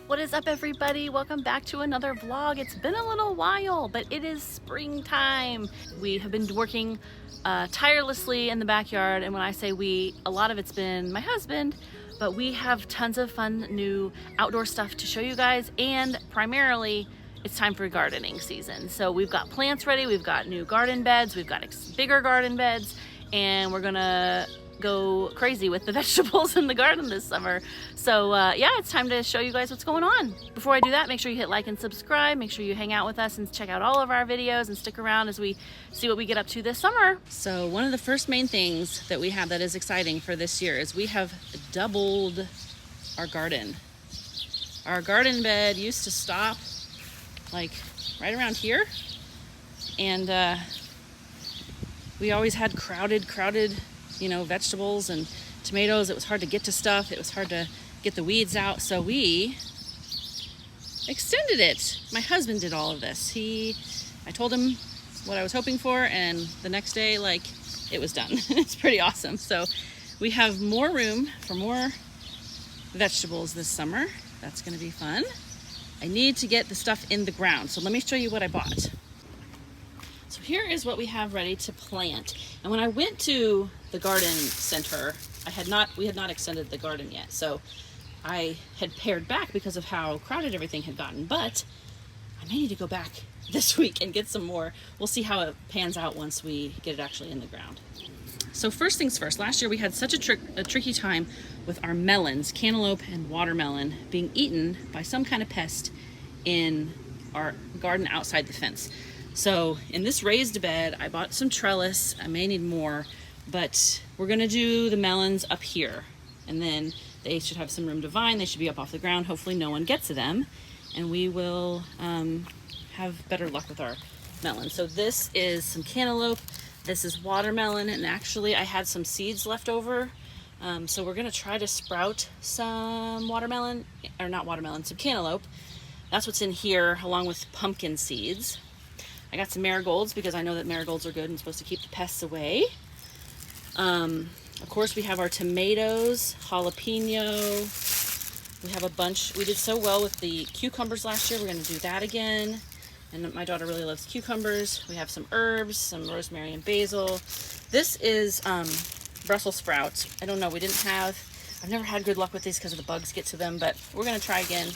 What is up, everybody? Welcome back to another vlog. It's been a little while, but it is springtime. We have been working tirelessly in the backyard, and when I say we, a lot of it's been my husband, but we have tons of fun new outdoor stuff to show you guys, and primarily it's time for gardening season. So we've got plants ready, we've got new garden beds, we've got bigger garden beds, and we're gonna go crazy with the vegetables in the garden this summer. So yeah, it's time to show you guys what's going on. Before I do that, make sure you hit like and subscribe. Make sure you hang out with us and check out all of our videos and stick around as we see what we get up to this summer. So one of the first main things that we have that is exciting for this year is we have doubled our garden. Our garden bed used to stop like right around here, and we always had crowded vegetables and tomatoes. It was hard to get to stuff. It was hard to get the weeds out. So we extended it. My husband did all of this. I told him what I was hoping for, and the next day, it was done. It's pretty awesome. So we have more room for more vegetables this summer. That's going to be fun. I need to get the stuff in the ground. So let me show you what I bought. So here is what we have ready to plant. And when I went to the garden center, we had not extended the garden yet. So I had pared back because of how crowded everything had gotten, but I may need to go back this week and get some more. We'll see how it pans out once we get it actually in the ground. So first things first, last year we had such a tricky time with our melons, cantaloupe and watermelon, being eaten by some kind of pest in our garden outside the fence. So in this raised bed, I bought some trellis. I may need more, but we're gonna do the melons up here, and then they should have some room to vine. They should be up off the ground. Hopefully no one gets to them, and we will have better luck with our melons. So this is some cantaloupe. This is watermelon, and actually I had some seeds left over. So we're gonna try to sprout some some cantaloupe. That's what's in here, along with pumpkin seeds. I got some marigolds because I know that marigolds are good and supposed to keep the pests away. Of course, we have our tomatoes, jalapeno. We have a bunch. We did so well with the cucumbers last year. We're going to do that again. And my daughter really loves cucumbers. We have some herbs, some rosemary and basil. This is Brussels sprouts. I don't know. I've never had good luck with these because the bugs get to them, but we're going to try again.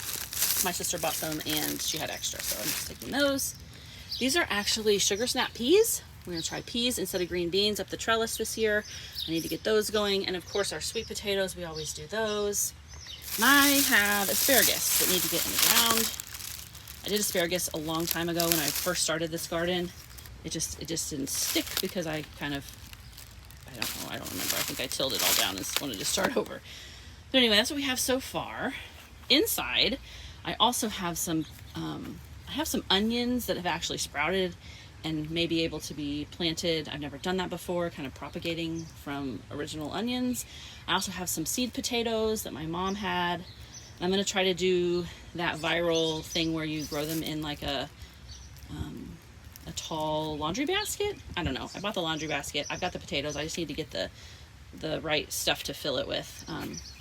My sister bought some and she had extra, so I'm just taking those. These are actually sugar snap peas. We're gonna try peas instead of green beans up the trellis this year. I need to get those going. And of course our sweet potatoes, we always do those. And I have asparagus that need to get in the ground. I did asparagus a long time ago when I first started this garden. It just didn't stick because I don't know, I don't remember. I think I tilled it all down and wanted to start over. But anyway, that's what we have so far. Inside, I also have some onions that have actually sprouted and may be able to be planted. I've never done that before, kind of propagating from original onions. I also have some seed potatoes that my mom had. And I'm going to try to do that viral thing where you grow them in like a tall laundry basket. I don't know. I bought the laundry basket. I've got the potatoes. I just need to get the right stuff to fill it with,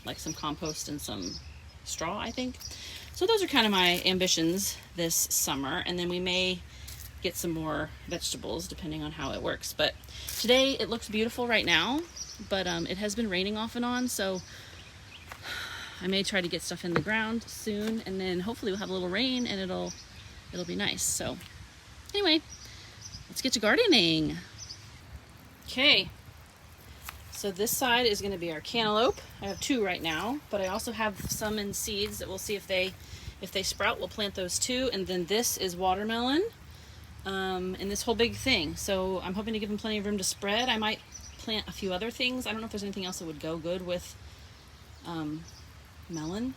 like some compost and some straw, I think. So those are kind of my ambitions this summer, and then we may get some more vegetables depending on how it works. But today it looks beautiful right now, but it has been raining off and on, so I may try to get stuff in the ground soon, and then hopefully we'll have a little rain and it'll be nice. So anyway, let's get to gardening. Okay. So this side is going to be our cantaloupe. I have 2 right now, but I also have some in seeds that we'll see if they sprout. We'll plant those too. And then this is watermelon, and this whole big thing. So I'm hoping to give them plenty of room to spread. I might plant a few other things. I don't know if there's anything else that would go good with melon,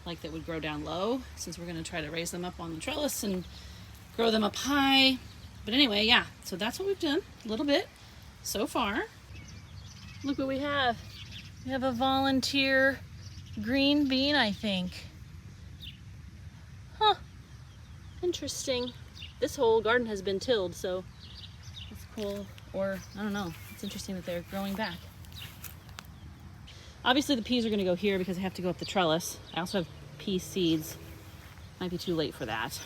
like that would grow down low, since we're going to try to raise them up on the trellis and grow them up high. But anyway, yeah, so that's what we've done a little bit so far. Look what we have. We have a volunteer green bean, I think. Huh. Interesting. This whole garden has been tilled, so that's cool. Or, I don't know. It's interesting that they're growing back. Obviously the peas are going to go here because I have to go up the trellis. I also have pea seeds. Might be too late for that.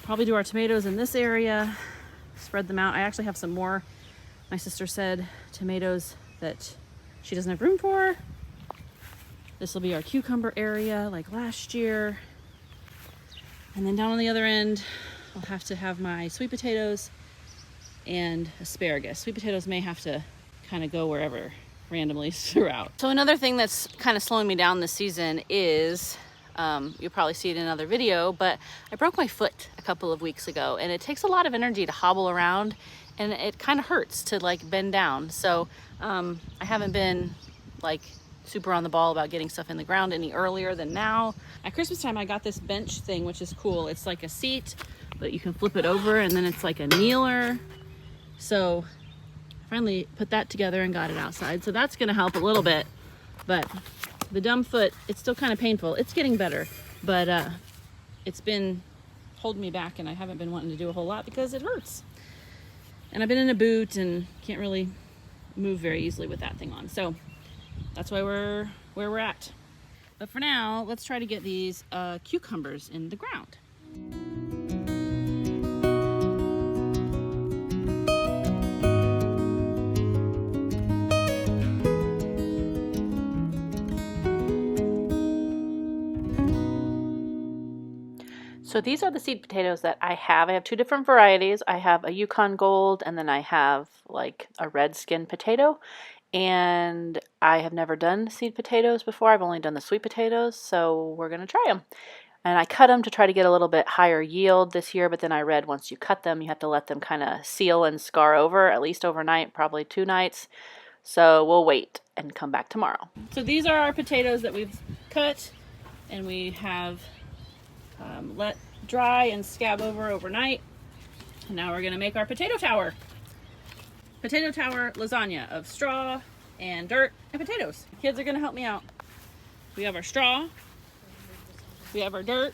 Probably do our tomatoes in this area, spread them out. I actually have some more, my sister said, tomatoes that she doesn't have room for. This will be our cucumber area like last year. And then down on the other end, I'll have to have my sweet potatoes and asparagus. Sweet potatoes may have to kind of go wherever randomly throughout. So another thing that's kind of slowing me down this season is, you'll probably see it in another video, but I broke my foot a couple of weeks ago, and it takes a lot of energy to hobble around, and it kind of hurts to like bend down. So I haven't been like super on the ball about getting stuff in the ground any earlier than now. At Christmas time, I got this bench thing, which is cool. It's like a seat, but you can flip it over, and then it's like a kneeler. So I finally put that together and got it outside. So that's gonna help a little bit, but the dumb foot, it's still kind of painful. It's getting better, but it's been holding me back, and I haven't been wanting to do a whole lot because it hurts. And I've been in a boot and can't really move very easily with that thing on. So that's why we're where we're at. But for now, let's try to get these cucumbers in the ground. So these are the seed potatoes that I have. I have two different varieties. I have a Yukon Gold, and then I have like a red skin potato. And I have never done seed potatoes before. I've only done the sweet potatoes, so we're gonna try them. And I cut them to try to get a little bit higher yield this year, but then I read once you cut them, you have to let them kind of seal and scar over, at least overnight, probably 2 nights. So we'll wait and come back tomorrow. So these are our potatoes that we've cut, and we have let dry and scab over overnight. And now we're gonna make our potato tower. Potato tower lasagna of straw and dirt and potatoes. The kids are gonna help me out. We have our straw, we have our dirt,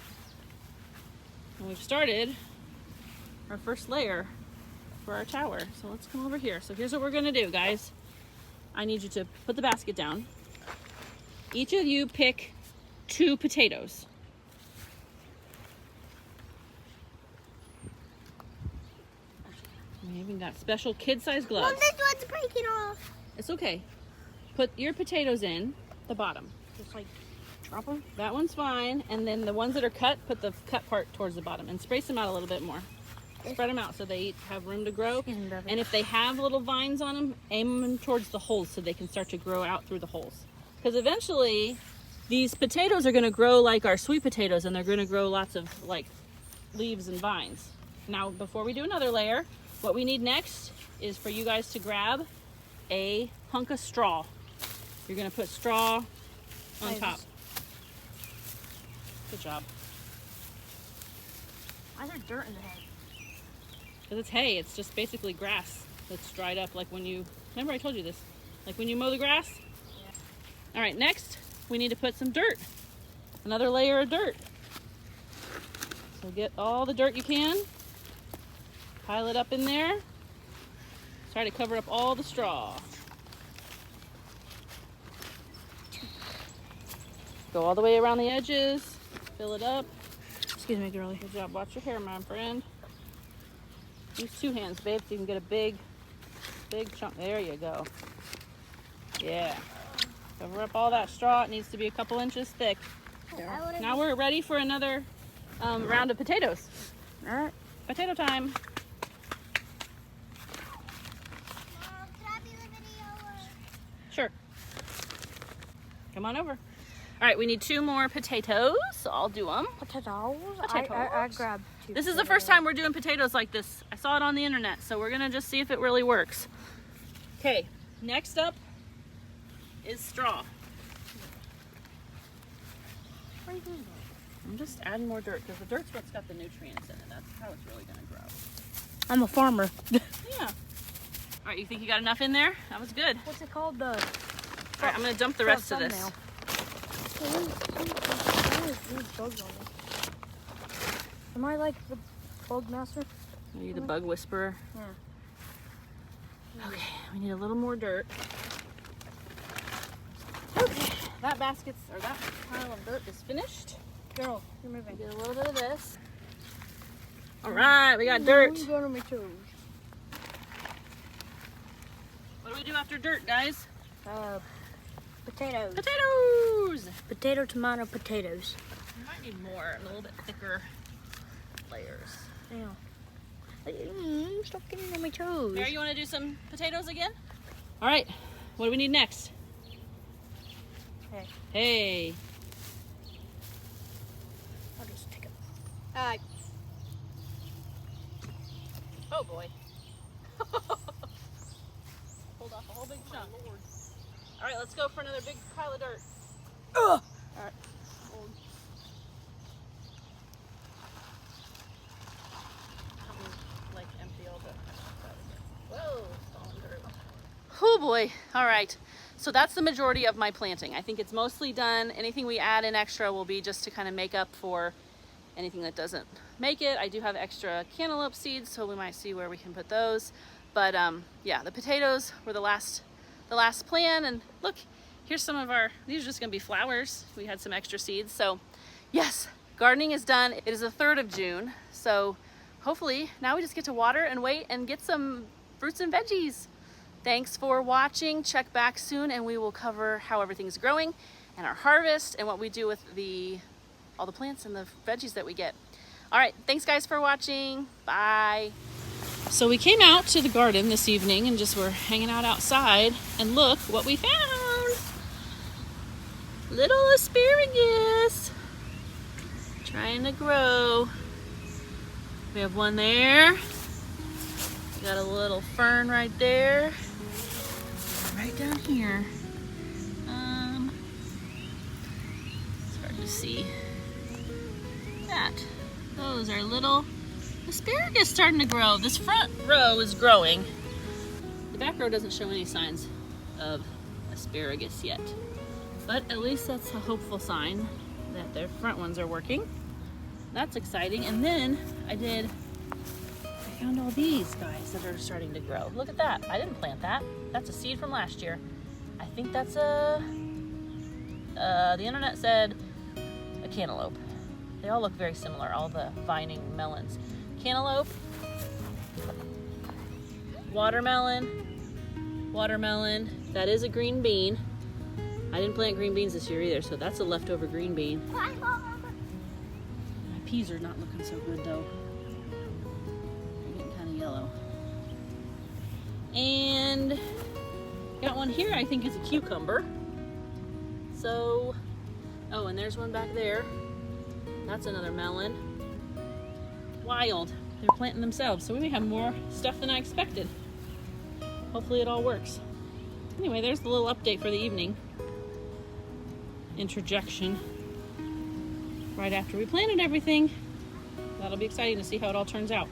and we've started our first layer for our tower. So let's come over here. So here's what we're gonna do, guys. I need you to put the basket down. Each of you pick 2 potatoes. We even got special kid-sized gloves. Mom, this one's breaking off. It's okay. Put your potatoes in the bottom. Just like drop them. That one's fine. And then the ones that are cut, put the cut part towards the bottom and space them out a little bit more. Spread them out so they have room to grow. And if they have little vines on them, aim them towards the holes so they can start to grow out through the holes. Because eventually these potatoes are going to grow like our sweet potatoes, and they're going to grow lots of like leaves and vines. Now, before we do another layer, what we need next is for you guys to grab a hunk of straw. You're going to put straw on top. Good job. Why is there dirt in the head? Because it's hay. It's just basically grass that's dried up, like when you, remember I told you this, like when you mow the grass? Yeah. All right, next we need to put some dirt. Another layer of dirt. So get all the dirt you can. Pile it up in there. Try to cover up all the straw. Go all the way around the edges. Fill it up. Excuse me, girlie. Good job. Watch your hair, my friend. Use 2 hands, babe, so you can get a big chunk. There you go. Yeah. Cover up all that straw. It needs to be a couple inches thick. Now we're ready for another round of potatoes. All right. Potato time. Sure. Come on over. All right, we need 2 more potatoes, so I'll do them. Potatoes? Potatoes. I grabbed 2 This is the first time we're doing potatoes like this. I saw it on the internet, so we're gonna just see if it really works. Okay, next up is straw. What are you doing? I'm just adding more dirt, because the dirt's what's got the nutrients in it. That's how it's really gonna grow. I'm a farmer. Yeah. All right, you think you got enough in there? That was good. What's it called? All right, I'm gonna dump the rest of this. Am I like the bug master? Are you the bug whisperer? Yeah. Okay, we need a little more dirt. Okay. that basket's, or that pile of dirt is finished. Girl, you're moving. Get a little bit of this. All right, we got dirt. You're going on my toes. What do we do after dirt, guys? Potatoes. Potatoes! Potato, tomato, potatoes. We might need more, a little bit thicker layers. Yeah. Stop getting on my toes. Mary, you want to do some potatoes again? All right, what do we need next? Hey. Hey. I'll just take it. Oh boy. Pulled off a whole big chunk. All right, let's go for another big pile of dirt. Ugh! All right. Like empty all the. Whoa, falling dirt. Oh boy. All right. So that's the majority of my planting. I think it's mostly done. Anything we add in extra will be just to kind of make up for anything that doesn't make it. I do have extra cantaloupe seeds, so we might see where we can put those. But yeah, the potatoes were the last plan. And look, here's some of our, these are just gonna be flowers. We had some extra seeds. So yes, gardening is done. It is the 3rd of June. So hopefully now we just get to water and wait and get some fruits and veggies. Thanks for watching. Check back soon and we will cover how everything's growing and our harvest and what we do with all the plants and the veggies that we get. All right, thanks guys for watching. Bye. So we came out to the garden this evening and just were hanging out outside, and look what we found. Little asparagus trying to grow. We have one there. We got a little fern right there. Right down here. It's hard to see that. Those are little asparagus starting to grow. This front row is growing. The back row doesn't show any signs of asparagus yet, but at least that's a hopeful sign that their front ones are working. That's exciting. And then I found all these guys that are starting to grow. Look at that. I didn't plant that. That's a seed from last year. I think that's the internet said a cantaloupe. They all look very similar, all the vining melons. Cantaloupe, watermelon, that is a green bean. I didn't plant green beans this year either, so that's a leftover green bean. My peas are not looking so good though. They're getting kind of yellow. And got one here, I think is a cucumber. So, oh, and there's one back there. That's another melon. Wild. They're planting themselves, so we may have more stuff than I expected. Hopefully it all works. Anyway, there's the little update for the evening. Interjection. Right after we planted everything. That'll be exciting to see how it all turns out.